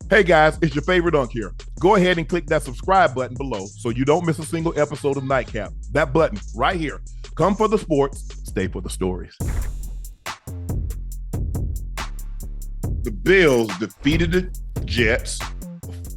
Hey guys, it's your favorite Unc here. Go ahead and click that subscribe button below so you don't miss a single episode of Nightcap. That button right here. Come for the sports, stay for the stories. The Bills defeated the Jets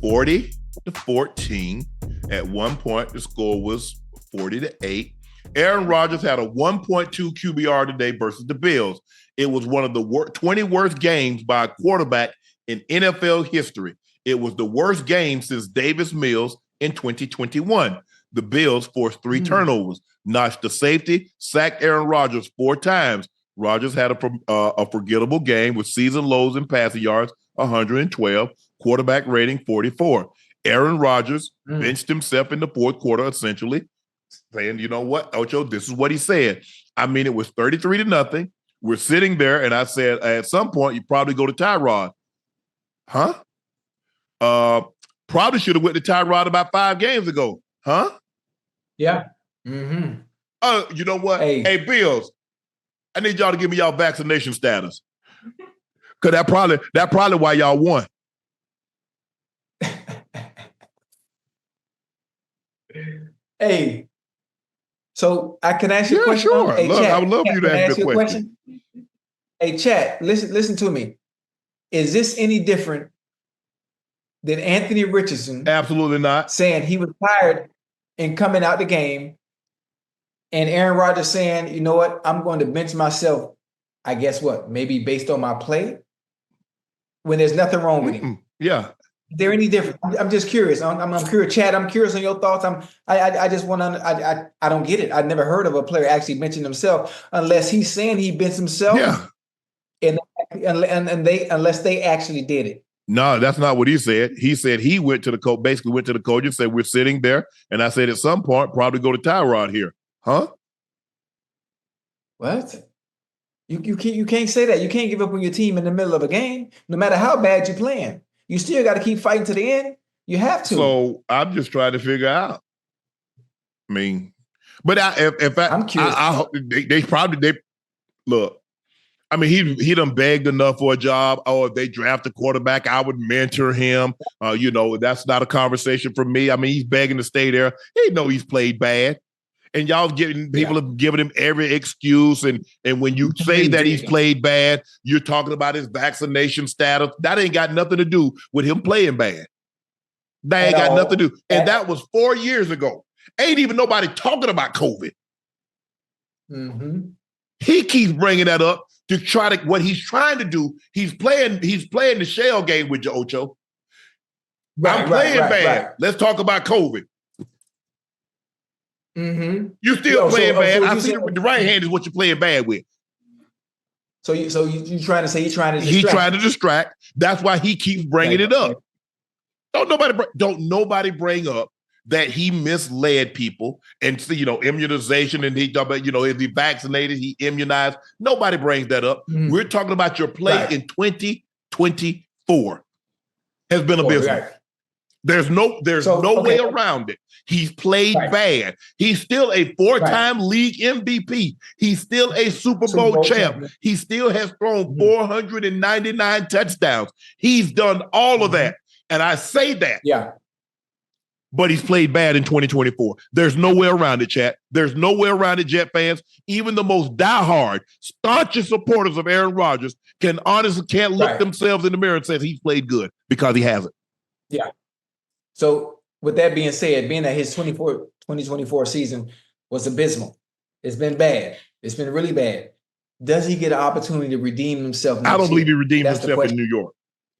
40-14. At one point, the score was 40-8. Aaron Rodgers had a 1.2 QBR today versus the Bills. It was one of the 20 worst games by a quarterback in NFL history. It was the worst game since Davis Mills in 2021. The Bills forced 3 turnovers, notched the safety, sacked Aaron Rodgers 4 times. Rodgers had a forgettable game with season lows in passing yards, 112, quarterback rating 44. Aaron Rodgers benched himself in the fourth quarter, essentially saying, you know what, Ocho, this is what he said. I mean, it was 33-0. We're sitting there, and I said, at some point, you probably go to Tyrod. Huh? Probably should have went to Tyrod about 5 games ago. Huh? Yeah. Mm-hmm. You know what? Hey, Bills, I need y'all to give me y'all vaccination status. Because that probably why y'all won. Hey, so I can ask you a question? Sure. Hey, Look, Chad, I would love you to ask me a question. Hey, Chad, listen to me. Is this any different than Anthony Richardson? Absolutely not. Saying he was tired and coming out the game, and Aaron Rodgers saying, you know what, I'm going to bench myself, I guess what, maybe based on my play, when there's nothing wrong with him. Yeah. Is there any difference? I'm just curious. I'm curious, Chad. I'm curious on your thoughts. I just want to. I don't get it. I've never heard of a player actually benching himself unless he's saying he benched himself. Yeah. And they unless they actually did it. No, that's not what he said. He said he went to the coach, basically went to the coach and said, we're sitting there. And I said, at some point, probably go to Tyrod here. Huh? What? You can't say that. You can't give up on your team in the middle of a game, no matter how bad you're playing. You still got to keep fighting to the end. You have to. So I'm just trying to figure out. I mean, but I'm curious. They probably look. I mean, he done begged enough for a job. Oh, if they draft a quarterback, I would mentor him. That's not a conversation for me. I mean, he's begging to stay there. He know he's played bad. And y'all people have given him every excuse. And when you say that he's played bad, you're talking about his vaccination status. That ain't got nothing to do with him playing bad. That ain't got nothing to do. And that was 4 years ago. Ain't even nobody talking about COVID. Mm-hmm. He keeps bringing that up to try to, what he's trying to do, he's playing the shell game with you, Ocho. I'm playing bad. Right. Let's talk about COVID. Mm-hmm. You're still playing bad. I see the right hand is what you're playing bad with. So you trying to say he's trying to distract? He's trying to distract. That's why he keeps bringing it up. Don't nobody bring up that he misled people and immunization and is he vaccinated? He immunized. Nobody brings that up. Mm-hmm. We're talking about your play in 2024 has been abysmal. Right. There's no way around it. He's played bad. He's still a 4-time league MVP. He's still a Super Bowl champ. He still has thrown 499 touchdowns. He's done all of that. And I say that. Yeah. But he's played bad in 2024. There's no way around it, chat. There's no way around it, Jet fans. Even the most diehard, staunchest supporters of Aaron Rodgers can't look themselves in the mirror and say he's played good because he hasn't. Yeah. So with that being said, being that his 2024 season was abysmal, it's been bad. It's been really bad. Does he get an opportunity to redeem himself? I don't believe he redeemed himself in New York.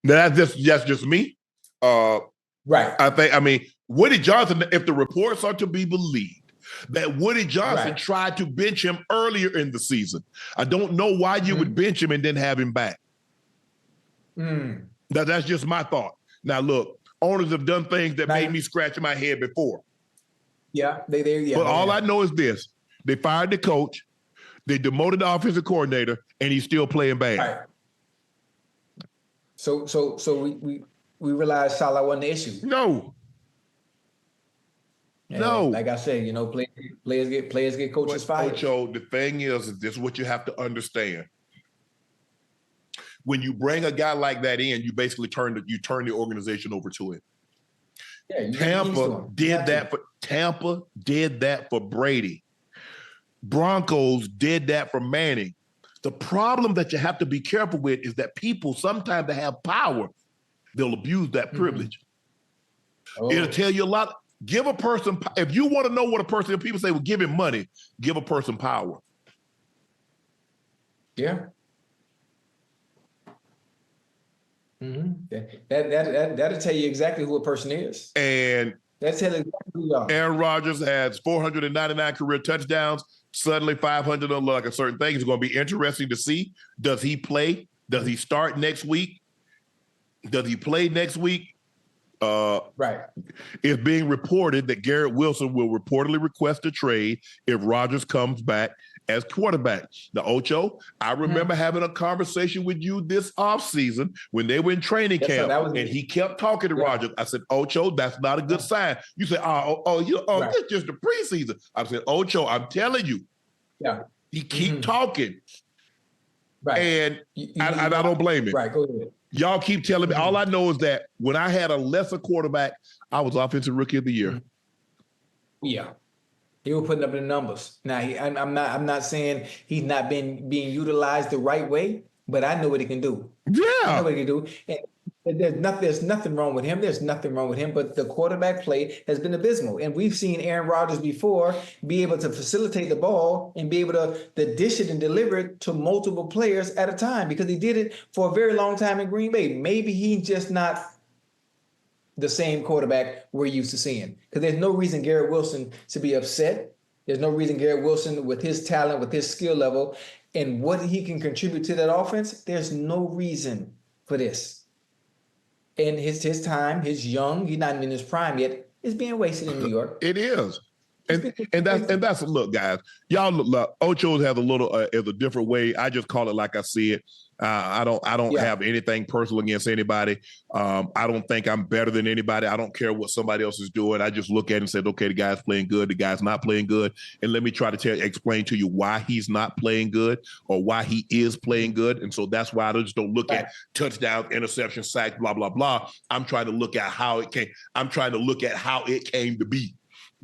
That's just me. Right. I mean, Woody Johnson, if the reports are to be believed, that Woody Johnson tried to bench him earlier in the season. I don't know why you would bench him and then have him back. That's just my thought. Now, look, owners have done things that made me scratch my head before. Yeah, But all I know is this. They fired the coach, they demoted the offensive coordinator, and he's still playing bad. Right. So we realized Salah wasn't the issue. No. And like I said, players get coaches fired. Ocho, the thing is this is what you have to understand. when you bring a guy like that in, you basically turn the organization over to him. Yeah, Tampa did that for Brady. Broncos did that for Manning. The problem that you have to be careful with is that people sometimes that have power, they'll abuse that privilege. It'll tell you a lot. Give a person, if you want to know what a person, if people say, well, give him money, give a person power. Yeah. That'll tell you exactly who a person is. And that's tell you exactly who you are. Aaron Rodgers has 499 career touchdowns, suddenly 500 on like a certain thing. It's going to be interesting to see. Does he play? Does he start next week? Does he play next week? Right. It's being reported that Garrett Wilson will reportedly request a trade if Rodgers comes back as quarterback. The Ocho, I remember having a conversation with you this offseason when they were in training camp, and he kept talking to Rodgers. I said, Ocho, that's not a good sign. You said, it's just the preseason. I said, Ocho, I'm telling you. Yeah. He keep talking. Right. And I don't blame him. Right, go ahead. Y'all keep telling me. All I know is that when I had a lesser quarterback, I was offensive rookie of the year. Yeah, he was putting up the numbers. Now, I'm not saying he's not being utilized the right way, but I know what he can do. Yeah, I know what he can do. And there's nothing wrong with him. There's nothing wrong with him. But the quarterback play has been abysmal, and we've seen Aaron Rodgers before be able to facilitate the ball and be able to dish it and deliver it to multiple players at a time, because he did it for a very long time in Green Bay. Maybe he's just not the same quarterback we're used to seeing, because there's no reason Garrett Wilson to be upset. There's no reason Garrett Wilson, with his talent, with his skill level, and what he can contribute to that offense, there's no reason for this. And his time, he's young, he's not even in his prime yet, is being wasted in New York. It is. And that's look, guys. Y'all look, Ocho's has is a different way. I just call it like I see it. I don't have anything personal against anybody. I don't think I'm better than anybody. I don't care what somebody else is doing. I just look at it and said, okay, the guy's playing good, the guy's not playing good. And let me try to explain to you why he's not playing good or why he is playing good. And so that's why I just don't look at touchdowns, interception, sacks, blah, blah, blah. I'm trying to look at how it came. I'm trying to look at how it came to be.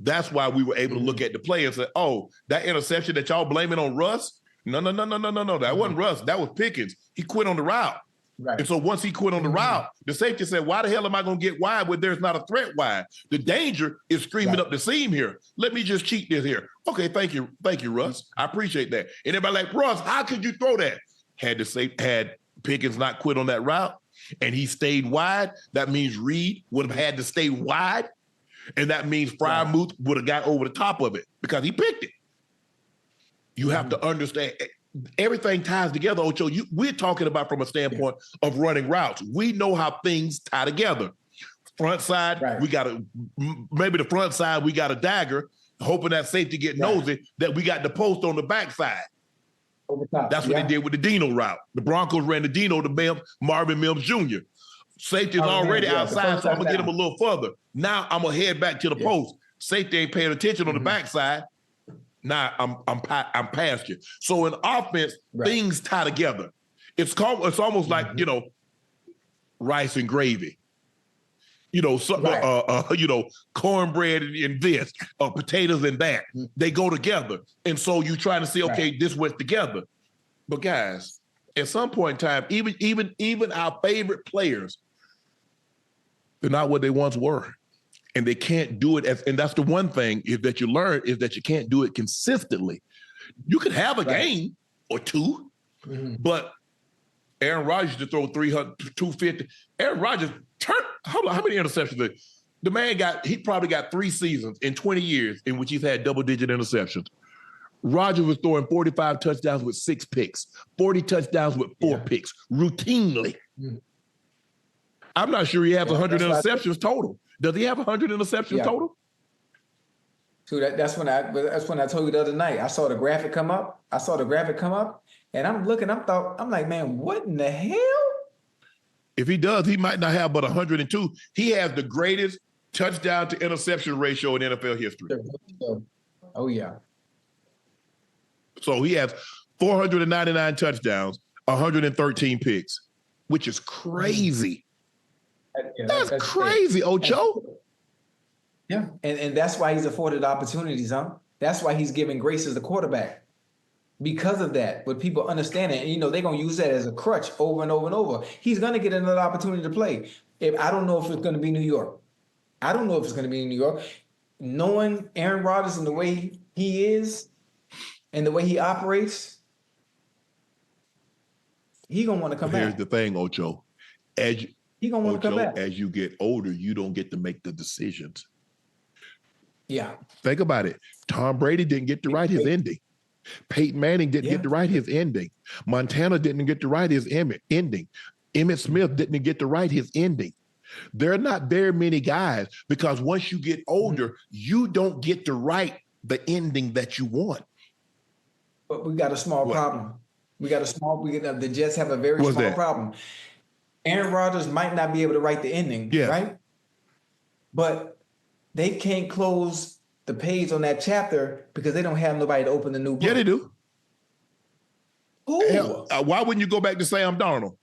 That's why we were able to look at the play and say, oh, that interception that y'all blaming on Russ? No. That wasn't Russ. That was Pickens. He quit on the route. Right. And so once he quit on the route, the safety said, why the hell am I going to get wide when there's not a threat wide? The danger is screaming up the seam here. Let me just cheat this here. Okay, thank you, Russ. I appreciate that. And everybody like, Russ, how could you throw that? Had Pickens not quit on that route and he stayed wide, that means Reed would have had to stay wide. And that means Freiermuth would have got over the top of it because he picked it. You have to understand, everything ties together, Ocho. We're talking about from a standpoint of running routes. We know how things tie together. Front side, maybe the front side, we got a dagger, hoping that safety get nosy, that we got the post on the backside. Over top. That's what they did with the Dino route. The Broncos ran the Dino to Marvin Mims Jr. Safety's already outside, so I'm going to get him a little further. Now I'm going to head back to the post. Safety ain't paying attention on the backside. Now I'm past you. So in offense, things tie together. It's almost like, rice and gravy. Cornbread and this, potatoes and that. They go together. And so you try to see, okay, this went together. But guys, at some point in time, even our favorite players, they're not what they once were. And they can't do it and that's the one thing is that you learn is that you can't do it consistently. You can have a game or two, but Aaron Rodgers to throw 300, 250. Aaron Rodgers hold on, how many interceptions? The man he probably got 3 seasons in 20 years in which he's had double-digit interceptions. Rodgers was throwing 45 touchdowns with 6 picks, 40 touchdowns with 4 picks, routinely. I'm not sure he has 100 interceptions total. Does he have 100 interceptions total? So that's when I told you the other night. I saw the graphic come up. And I'm looking. I'm like, man, what in the hell? If he does, he might not have but 102. He has the greatest touchdown to interception ratio in NFL history. Oh yeah. So he has 499 touchdowns, 113 picks. which is crazy. That's crazy, Ocho. Yeah, and that's why he's afforded opportunities, huh? That's why he's giving grace as the quarterback. Because of that, but people understand it, and they're gonna use that as a crutch over and over and over. He's gonna get another opportunity to play. I don't know if it's gonna be New York. I don't know if it's gonna be New York. Knowing Aaron Rodgers and the way he is, and the way he operates, he gonna want to come back. Here's the thing, Ocho. He gonna want to come back. As you get older, you don't get to make the decisions. Yeah. Think about it. Tom Brady didn't get to write his ending. Peyton Manning didn't get to write his ending. Montana didn't get to write his ending. Emmitt Smith didn't get to write his ending. There are not very many guys because once you get older, you don't get to write the ending that you want. But we got a small problem. The Jets have a very small problem. Aaron Rodgers might not be able to write the ending, right? But they can't close the page on that chapter because they don't have nobody to open the new book. Yeah, they do. Who? Hell, why wouldn't you go back to Sam Darnold?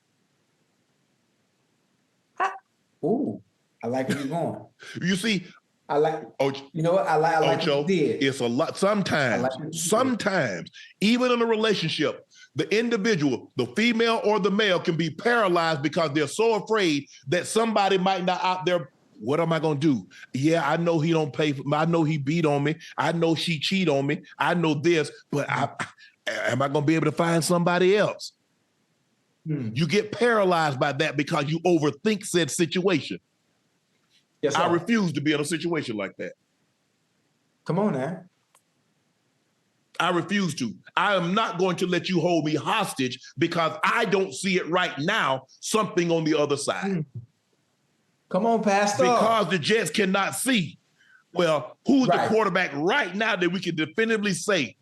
I like where you're going. You see, I like. You know what? I like Ocho, what you did. It's a lot. Sometimes, even in a relationship, the individual, the female or the male, can be paralyzed because they're so afraid that somebody might not out there. What am I going to do? Yeah, I know he don't pay for me. I know he beat on me. I know she cheat on me. I know this, but am I going to be able to find somebody else? You get paralyzed by that because you overthink said situation. Yes, sir. I refuse to be in a situation like that. Come on, man. I refuse to. I am not going to let you hold me hostage because I don't see it right now, something on the other side. Come on, Pastor. Because the Jets cannot see. Well, who's the quarterback right now that we can definitively say?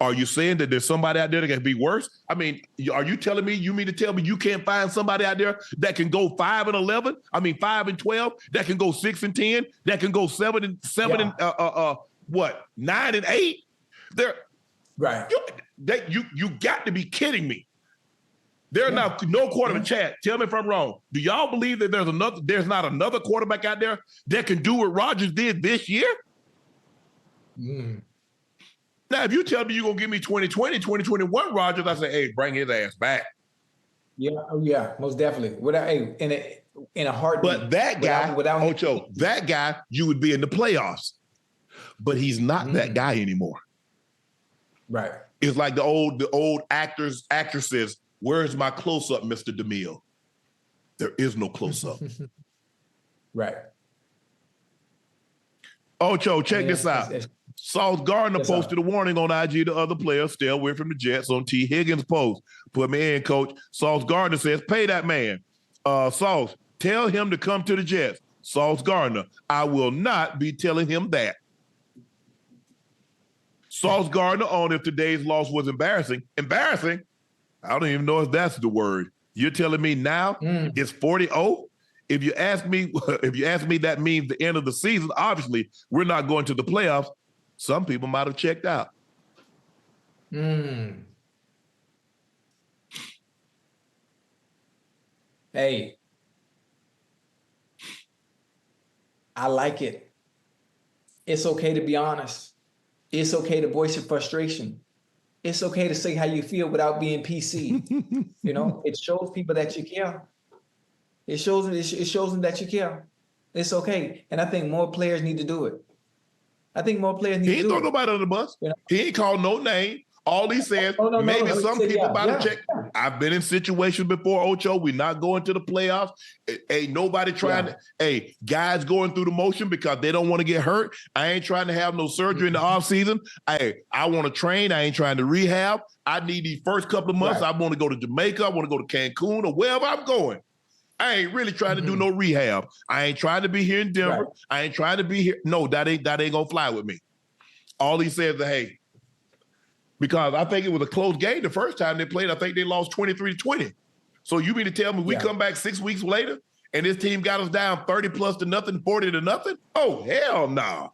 Are you saying that there's somebody out there that can be worse? I mean, are you telling me, you mean to tell me you can't find somebody out there that can go 5-11? I mean, 5-12, that can go 6-10, that can go 7 and 9 and 8? They're right. You got to be kidding me. There's now no quarterback. Chad, tell me if I'm wrong. Do y'all believe that there's not another quarterback out there that can do what Rodgers did this year? Now, if you tell me you're going to give me 2020, 2021 Rodgers, I say, hey, bring his ass back. Yeah, most definitely. In a heartbeat. But that guy, Ocho, that guy, you would be in the playoffs. But he's not that guy anymore. Right. It's like the old actresses, where's my close-up, Mr. DeMille? There is no close-up. Right. Ocho, check this out. Sauce Gardner posted a warning on IG to other players, stay away from the Jets on T. Higgins' post. Put me in, Coach. Sauce Gardner says, pay that man. Sauce, tell him to come to the Jets. Sauce Gardner, I will not be telling him that. Sauce Gardner on if today's loss was embarrassing. Embarrassing? I don't even know if that's the word. You're telling me now it's 40-0? If you ask me that means the end of the season, obviously we're not going to the playoffs. Some people might have checked out. Hey, I like it. It's okay to be honest. It's okay to voice your frustration. It's okay to say how you feel without being PC. It shows people that you care. It shows them that you care. It's okay. And I think more players need to do it. I think more players need to do it. He ain't throw nobody under the bus. He ain't called no name. All he said, maybe some people about to check. I've been in situations before, Ocho. We're not going to the playoffs. Ain't nobody trying to. Hey, guys going through the motion because they don't want to get hurt. I ain't trying to have no surgery in the offseason. Hey, I want to train. I ain't trying to rehab. I need these first couple of months. I want to go to Jamaica. I want to go to Cancun or wherever I'm going. I ain't really trying to do no rehab. I ain't trying to be here in Denver. I ain't trying to be here. No, that ain't gonna fly with me. All he says is, hey, because I think it was a close game the first time they played. I think they lost 23-20. So you mean to tell me we come back 6 weeks later and this team got us down 30+ to nothing, 40 to nothing? Oh, hell no.